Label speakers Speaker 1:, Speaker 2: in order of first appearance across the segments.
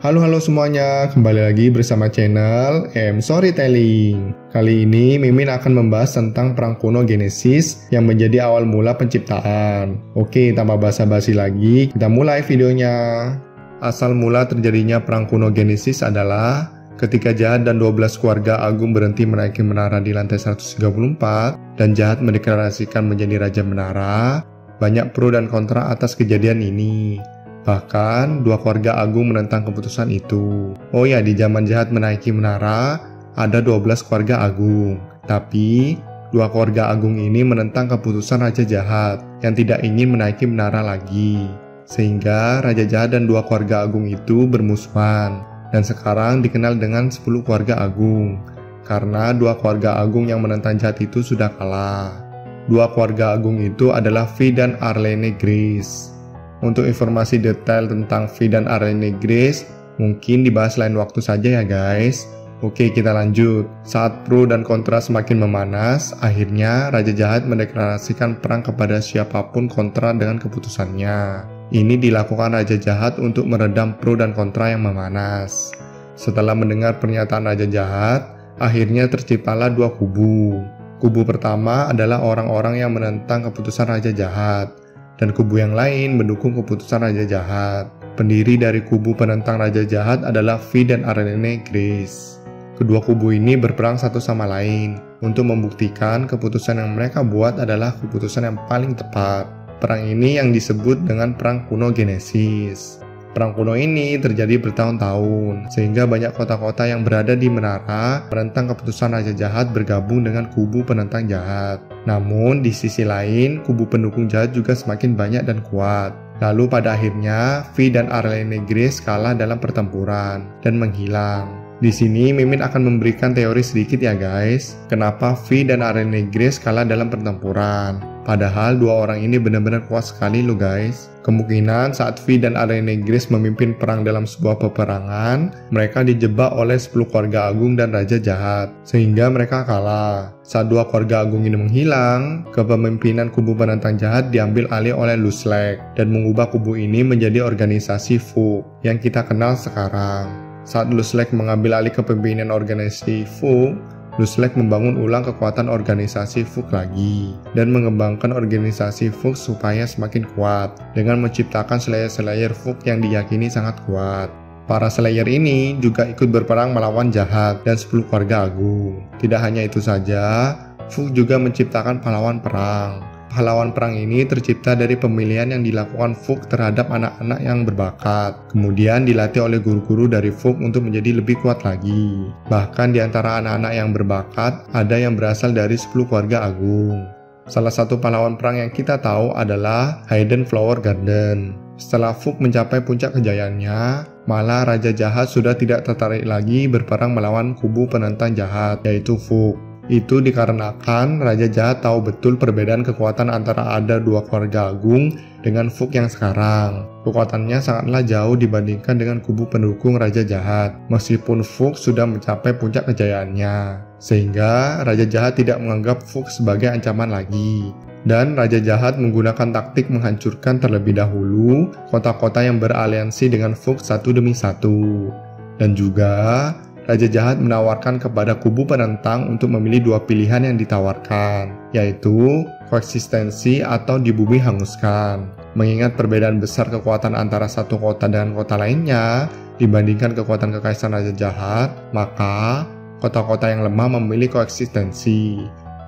Speaker 1: Halo semuanya, kembali lagi bersama channel Storytelling. Kali ini Mimin akan membahas tentang perang kuno Genesis yang menjadi awal mula penciptaan. Oke, tanpa basa-basi lagi, kita mulai videonya. Asal mula terjadinya perang kuno Genesis adalah ketika Jahat dan 12 keluarga agung berhenti menaiki menara di lantai 134 dan Jahat mendeklarasikan menjadi Raja Menara. Banyak pro dan kontra atas kejadian ini. Bahkan, dua keluarga agung menentang keputusan itu. Oh ya, di zaman Jahat menaiki menara, ada 12 keluarga agung. Tapi, dua keluarga agung ini menentang keputusan Raja Jahat yang tidak ingin menaiki menara lagi. Sehingga, Raja Jahat dan dua keluarga agung itu bermusuhan. Dan sekarang dikenal dengan 10 keluarga agung. Karena dua keluarga agung yang menentang Jahat itu sudah kalah. Dua keluarga agung itu adalah Vi dan Arlene Grace. Untuk informasi detail tentang Vi dan Arlene Grace, mungkin dibahas lain waktu saja ya guys. Oke, kita lanjut. Saat pro dan kontra semakin memanas, akhirnya Raja Jahat mendeklarasikan perang kepada siapapun kontra dengan keputusannya. Ini dilakukan Raja Jahat untuk meredam pro dan kontra yang memanas. Setelah mendengar pernyataan Raja Jahat, akhirnya terciptalah dua kubu. Kubu pertama adalah orang-orang yang menentang keputusan Raja Jahat. Dan kubu yang lain mendukung keputusan Raja Jahat. Pendiri dari kubu penentang Raja Jahat adalah Vi dan Arlene Grace. Kedua kubu ini berperang satu sama lain untuk membuktikan keputusan yang mereka buat adalah keputusan yang paling tepat. Perang ini yang disebut dengan Perang Kuno Genesis. Perang kuno ini terjadi bertahun-tahun, sehingga banyak kota-kota yang berada di menara menentang keputusan Raja Jahat bergabung dengan kubu penentang Jahat. Namun, di sisi lain, kubu pendukung Jahat juga semakin banyak dan kuat. Lalu pada akhirnya, Vi dan Arlene Grace kalah dalam pertempuran dan menghilang. Di sini, Mimin akan memberikan teori sedikit ya guys, kenapa Vi dan Arlene Grace kalah dalam pertempuran. Padahal dua orang ini benar-benar kuat sekali loh guys. Kemungkinan saat Vi dan Arlene Grace memimpin perang dalam sebuah peperangan, mereka dijebak oleh 10 keluarga agung dan Raja Jahat, sehingga mereka kalah. Saat dua keluarga agung ini menghilang, kepemimpinan kubu penentang Jahat diambil alih oleh Luslek dan mengubah kubu ini menjadi organisasi Fug yang kita kenal sekarang. Saat Luslek mengambil alih kepemimpinan organisasi Fug, Luslek membangun ulang kekuatan organisasi Fug lagi dan mengembangkan organisasi Fug supaya semakin kuat dengan menciptakan Slayer-Slayer Fug yang diyakini sangat kuat. Para Slayer ini juga ikut berperang melawan Jahat dan 10 keluarga agung. Tidak hanya itu saja, Fug juga menciptakan pahlawan perang. Pahlawan perang ini tercipta dari pemilihan yang dilakukan Fug terhadap anak-anak yang berbakat. Kemudian dilatih oleh guru-guru dari Fug untuk menjadi lebih kuat lagi. Bahkan di antara anak-anak yang berbakat, ada yang berasal dari 10 keluarga agung. Salah satu pahlawan perang yang kita tahu adalah Hidden Flower Garden. Setelah Fug mencapai puncak kejayaannya, malah Raja Jahat sudah tidak tertarik lagi berperang melawan kubu penentang Jahat, yaitu Fug. Itu dikarenakan Raja Jahat tahu betul perbedaan kekuatan antara ada dua keluarga agung dengan Fug yang sekarang. Kekuatannya sangatlah jauh dibandingkan dengan kubu pendukung Raja Jahat, meskipun Fug sudah mencapai puncak kejayaannya. Sehingga Raja Jahat tidak menganggap Fug sebagai ancaman lagi. Dan Raja Jahat menggunakan taktik menghancurkan terlebih dahulu kota-kota yang beraliansi dengan Fug satu demi satu. Dan juga Raja Jahat menawarkan kepada kubu penentang untuk memilih dua pilihan yang ditawarkan, yaitu koeksistensi atau di bumi hanguskan. Mengingat perbedaan besar kekuatan antara satu kota dengan kota lainnya dibandingkan kekuatan kekaisaran Raja Jahat, maka kota-kota yang lemah memilih koeksistensi.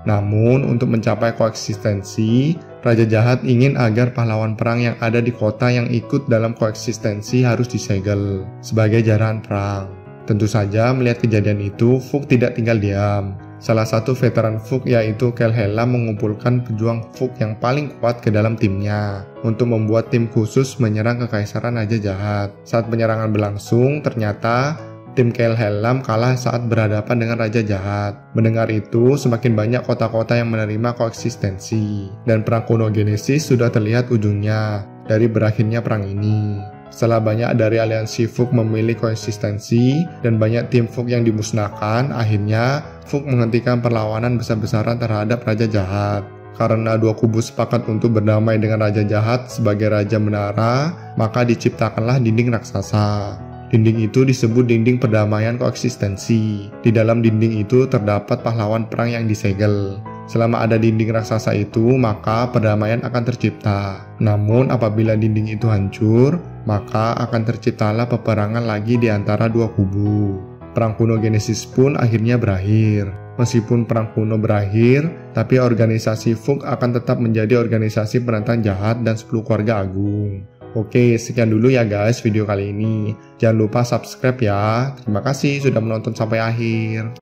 Speaker 1: Namun, untuk mencapai koeksistensi, Raja Jahat ingin agar pahlawan perang yang ada di kota yang ikut dalam koeksistensi harus disegel sebagai jaran perang. Tentu saja melihat kejadian itu, Fug tidak tinggal diam. Salah satu veteran Fug yaitu Kel Hellam mengumpulkan pejuang Fug yang paling kuat ke dalam timnya untuk membuat tim khusus menyerang kekaisaran Raja Jahat. Saat penyerangan berlangsung, ternyata tim Kel Hellam kalah saat berhadapan dengan Raja Jahat. Mendengar itu, semakin banyak kota-kota yang menerima koeksistensi. Dan perang kuno Genesis sudah terlihat ujungnya dari berakhirnya perang ini. Setelah banyak dari aliansi Fug memilih koeksistensi dan banyak tim Fug yang dimusnahkan, akhirnya Fug menghentikan perlawanan besar-besaran terhadap Raja Jahat. Karena dua kubu sepakat untuk berdamai dengan Raja Jahat sebagai Raja Menara, maka diciptakanlah dinding raksasa. Dinding itu disebut dinding perdamaian koeksistensi. Di dalam dinding itu terdapat pahlawan perang yang disegel. Selama ada dinding raksasa itu, maka perdamaian akan tercipta. Namun apabila dinding itu hancur, maka akan terciptalah peperangan lagi di antara dua kubu. Perang kuno Genesis pun akhirnya berakhir. Meskipun perang kuno berakhir, tapi organisasi Fug akan tetap menjadi organisasi penentang jahat dan 10 keluarga agung. Oke, sekian dulu ya guys video kali ini. Jangan lupa subscribe ya. Terima kasih sudah menonton sampai akhir.